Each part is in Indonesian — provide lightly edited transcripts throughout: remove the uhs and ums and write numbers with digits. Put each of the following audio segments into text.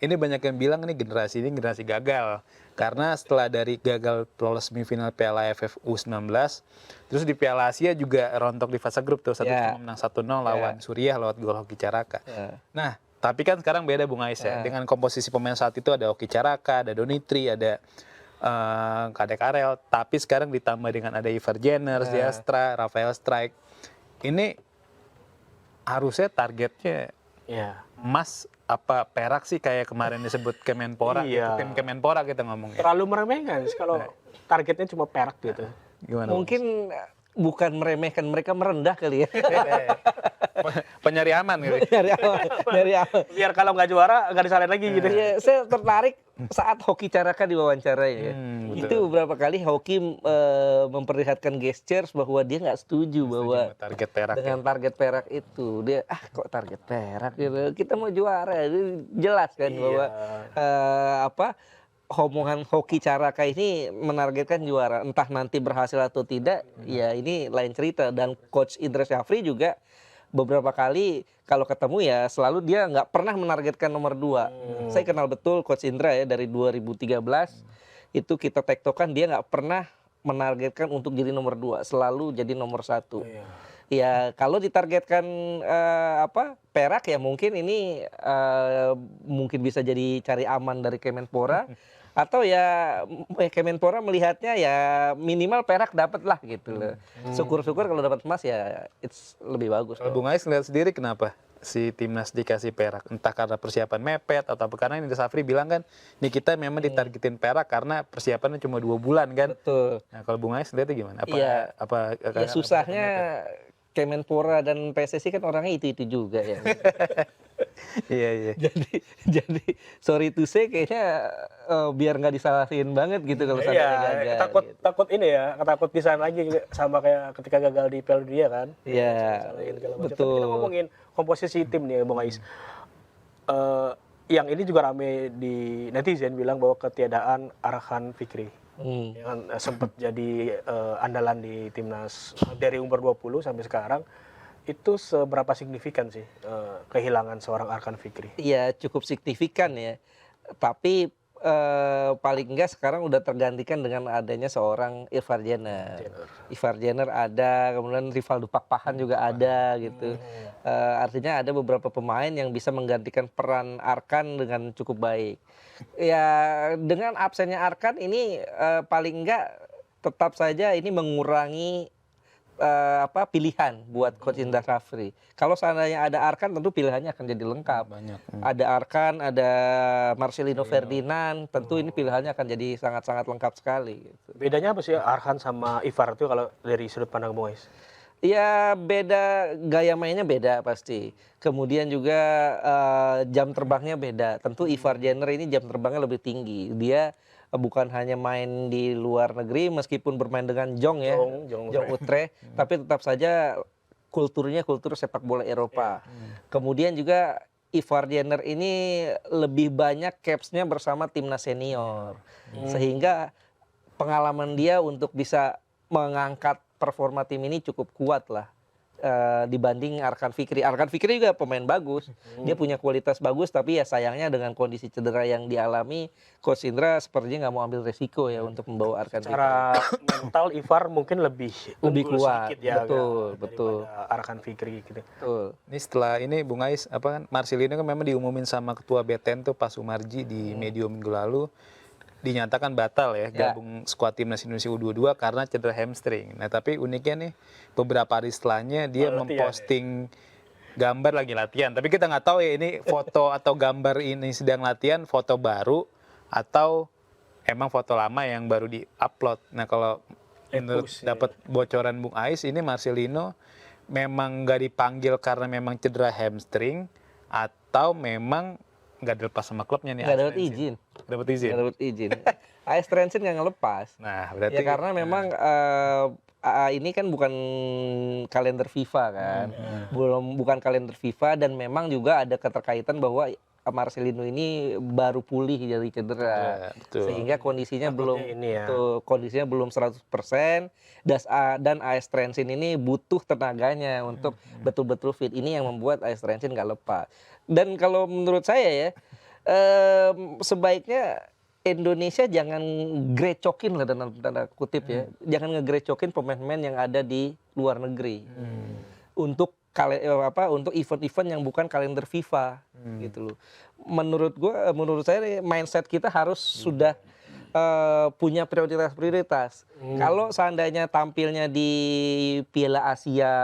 ini banyak yang bilang ini generasi gagal. Karena setelah dari gagal lolos semifinal Piala AFF U19, terus di Piala Asia juga rontok di fase grup tuh, cuma menang 1-0 lawan Suriah lewat gol Hoki Caraka. Nah, tapi kan sekarang beda Bung Ais ya. Dengan komposisi pemain saat itu ada Hoki Caraka, ada Donitri, ada Kadek Arel, tapi sekarang ditambah dengan ada Ivar Jenner, Ziastra, Rafael Strike. Ini harusnya targetnya emas apa perak sih kayak kemarin disebut Kemenpora, tim Kemenpora kita ngomongnya. Terlalu meremehkan kalau targetnya cuma perak gitu. Gimana, mungkin bukan meremehkan, mereka merendah kali ya. Penyari aman gitu. Nyari aman. Biar kalau nggak juara nggak disalahin lagi gitu. Ya, saya tertarik saat Hoki Caraka diwawancara ya. Itu beberapa kali Hoki memperlihatkan gestures bahwa dia nggak setuju bahwa target perak dengan target perak itu. Dia kok target perak gitu. Kita mau juara. Jelas kan bahwa omongan Hoki Caraka ini menargetkan juara. Entah nanti berhasil atau tidak, ya ini lain cerita. Dan Coach Indra Syafri juga beberapa kali kalau ketemu ya selalu dia nggak pernah menargetkan nomor 2. Saya kenal betul Coach Indra ya dari 2013. Itu kita tektokan dia nggak pernah menargetkan untuk jadi nomor 2. Selalu jadi nomor 1. Ya kalau ditargetkan perak ya mungkin ini mungkin bisa jadi cari aman dari Kemenpora. Atau ya Kemenpora melihatnya ya minimal perak dapat lah gitu loh. Syukur-syukur kalau dapat emas ya it's lebih bagus. Kalau Bung Ais lihat sendiri kenapa si timnas dikasih perak? Entah karena persiapan mepet atau karena ini Safri bilang kan, nih kita memang ditargetin perak karena persiapannya cuma 2 bulan kan. Betul. Nah kalau Bung Ais lihatnya gimana? Ya susahnya Kemenpora dan PSSI kan orangnya itu juga ya. Iya. Jadi sorry to say kayaknya biar nggak disalahin banget gitu kalau sampai gagal. Takut ini ya, takut disalahin lagi sama kayak ketika gagal di Piala Dunia kan. Iya. Betul. Kita ngomongin komposisi tim nih Bung Ais. Yang ini juga rame di netizen bilang bahwa ketiadaan Arhan Fikri. Yang sempat jadi andalan di timnas dari umur 20 sampai sekarang. Itu seberapa signifikan sih kehilangan seorang Arhan Fikri? Iya cukup signifikan ya. Tapi paling enggak sekarang udah tergantikan dengan adanya seorang Ivar Jenner. Ivar Jenner ada, kemudian Rivaldo Pakpahan juga ada gitu. Artinya ada beberapa pemain yang bisa menggantikan peran Arkan dengan cukup baik. Ya dengan absennya Arkan ini paling enggak tetap saja ini mengurangi pilihan buat Coach Indra Syafri. Kalau seandainya ada Arkan tentu pilihannya akan jadi lengkap. Banyak. Ada Arkan, ada Marcelino Ferdinand, tentu ini pilihannya akan jadi sangat-sangat lengkap sekali. Gitu. Bedanya apa sih Arkan sama Ivar itu kalau dari sudut pandang Bung Ais? Ya beda, gaya mainnya beda pasti. Kemudian juga jam terbangnya beda. Tentu Ivar Jenner ini jam terbangnya lebih tinggi. Dia bukan hanya main di luar negeri meskipun bermain dengan Jong Utrecht, tapi tetap saja kulturnya kultur sepak bola Eropa. Kemudian juga Ivar Jenner ini lebih banyak capsnya bersama timnas senior. Sehingga pengalaman dia untuk bisa mengangkat performa tim ini cukup kuat lah. Dibanding Arhan Fikri. Arhan Fikri juga pemain bagus. Dia punya kualitas bagus, tapi ya sayangnya dengan kondisi cedera yang dialami, Coach Indra sepertinya nggak mau ambil resiko ya untuk membawa Arhan Fikri. Secara mental Ivar mungkin lebih kuat. Sedikit ya, betul. Arhan Fikri gitu. Betul. Ini setelah ini Bung Ais Marcelino kan memang diumumin sama ketua BTN tuh Pak Sumarji di medio minggu lalu. Dinyatakan batal ya gabung skuad timnas Indonesia U22 karena cedera hamstring. Nah tapi uniknya nih beberapa hari setelahnya dia memposting gambar lagi latihan. Tapi kita nggak tahu ya ini foto atau gambar ini sedang latihan, foto baru atau emang foto lama yang baru di-upload. Nah kalau menurut dapat bocoran Bung Ais ini Marcelino memang nggak dipanggil karena memang cedera hamstring atau memang nggak dilepas sama klubnya nih. Nggak dapat izin. Dapat izin. AS Trensin nggak ngelepas. Nah berarti. Ya karena memang ini kan bukan kalender FIFA kan. Bukan kalender FIFA dan memang juga ada keterkaitan bahwa Marcelino ini baru pulih dari cedera. Sehingga kondisinya kondisinya belum 100%. Dan AS Trensin ini butuh tenaganya untuk betul-betul fit. Ini yang membuat AS Trensin nggak lepas. Dan kalau menurut saya ya, Sebaiknya Indonesia jangan grecokin lah dalam tanda kutip ya. Jangan ngegrecokin pemain-pemain yang ada di luar negeri. Untuk untuk event-event yang bukan kalender FIFA gitu loh. Menurut saya mindset kita harus sudah punya prioritas-prioritas. Kalau seandainya tampilnya di Piala Asia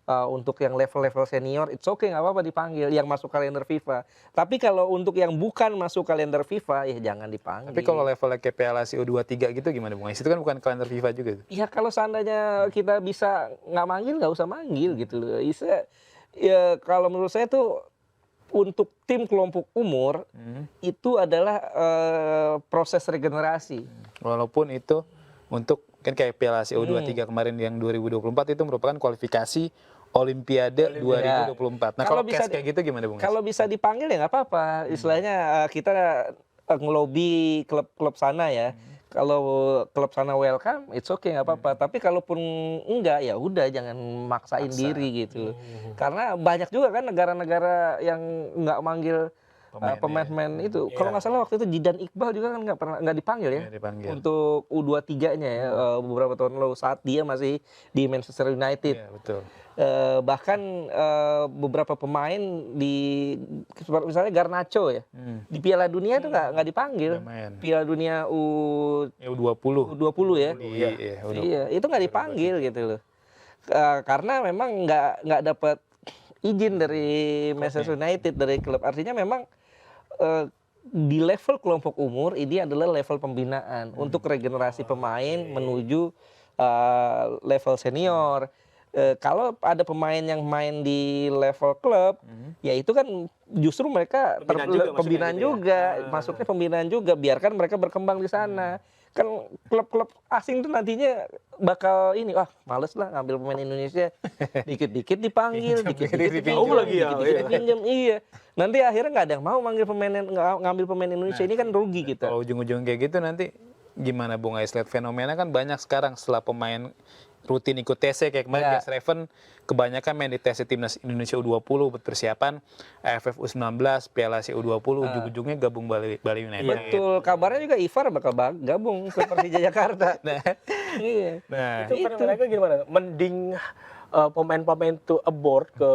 untuk yang level-level senior, it's okay, nggak apa-apa dipanggil yang masuk kalender FIFA. Tapi kalau untuk yang bukan masuk kalender FIFA, ya jangan dipanggil. Tapi kalau levelnya kayak Piala Asia U23 gitu gimana Bung Ais? Itu kan bukan kalender FIFA juga tuh. Ya kalau seandainya kita bisa nggak manggil, nggak usah manggil gitu loh. Ya kalau menurut saya tuh untuk tim kelompok umur itu adalah proses regenerasi. Walaupun itu untuk kan kayak Piala Asia U23 kemarin yang 2024 itu merupakan kualifikasi Olimpiade 2024. Nah kalau case kayak gitu gimana Bung? Kalau bisa dipanggil ya nggak apa-apa. Istilahnya kita ngelobi klub-klub sana ya. Kalau klub sana welcome, it's okay nggak apa-apa. Tapi kalaupun enggak, ya udah jangan maksain diri gitu. Karena banyak juga kan negara-negara yang nggak manggil pemain-pemain itu. Kalau nggak salah waktu itu Jidan Iqbal juga kan nggak dipanggil ya. Untuk U23-nya ya beberapa tahun lalu saat dia masih di Manchester United. Iya, betul. Bahkan beberapa pemain di misalnya Garnacho ya di Piala Dunia itu nggak dipanggil. Piala Dunia U20 ya. Iya, itu nggak dipanggil gitu loh. Karena memang nggak dapat izin dari Manchester United, dari klub. Artinya memang di level kelompok umur ini adalah level pembinaan untuk regenerasi pemain menuju level senior. Kalau ada pemain yang main di level klub, ya itu kan justru mereka pembinaan juga, masuknya pembinaan juga, biarkan mereka berkembang di sana. Kan klub-klub asing tuh nantinya bakal males lah ngambil pemain Indonesia, dikit-dikit dipanggil, dikit-dikit dipinjam, iya. Nanti akhirnya nggak ada yang mau ngambil pemain Indonesia, ini kan rugi kita. Kalau ujung-ujung kayak gitu nanti gimana Bung Ais? Lihat fenomena kan banyak sekarang setelah pemain rutin ikut TC kayak kemarin Gas Raven kebanyakan main di TC Timnas Indonesia U20 buat persiapan AFF U19, Piala Asia U20, ujung-ujungnya gabung Bali United. Betul, kabarnya juga Ivar bakal gabung ke Persija Jakarta. Iya. Itu mereka gimana? Mending pemain-pemain itu abroad ke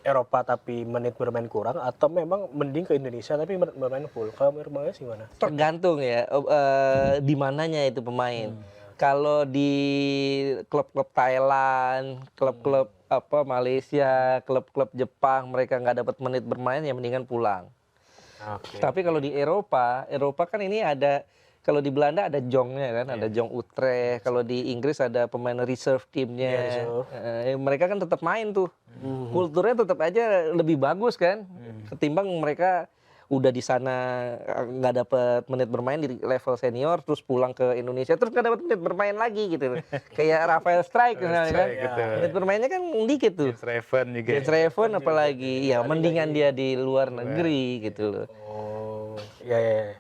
Eropa tapi menit bermain kurang, atau memang mending ke Indonesia tapi bermain full? Kalau menurut gimana? Tergantung ya di mananya itu pemain. Kalau di klub-klub Thailand, klub-klub Malaysia, klub-klub Jepang mereka nggak dapat menit bermain ya mendingan pulang. Tapi kalau di Eropa kan ini ada, kalau di Belanda ada Jongnya kan, ada Jong Utrecht. Kalau di Inggris ada pemain reserve timnya. Mereka kan tetap main tuh. Kulturnya tetap aja lebih bagus kan, ketimbang mereka udah di sana nggak dapat menit bermain di level senior terus pulang ke Indonesia terus nggak dapat menit bermain lagi gitu. Kayak Rafael Strijk misalnya kan. Menit bermainnya kan dikit tuh. James Raven apalagi. Ya mendingan dia di luar negeri gitu loh. Ya.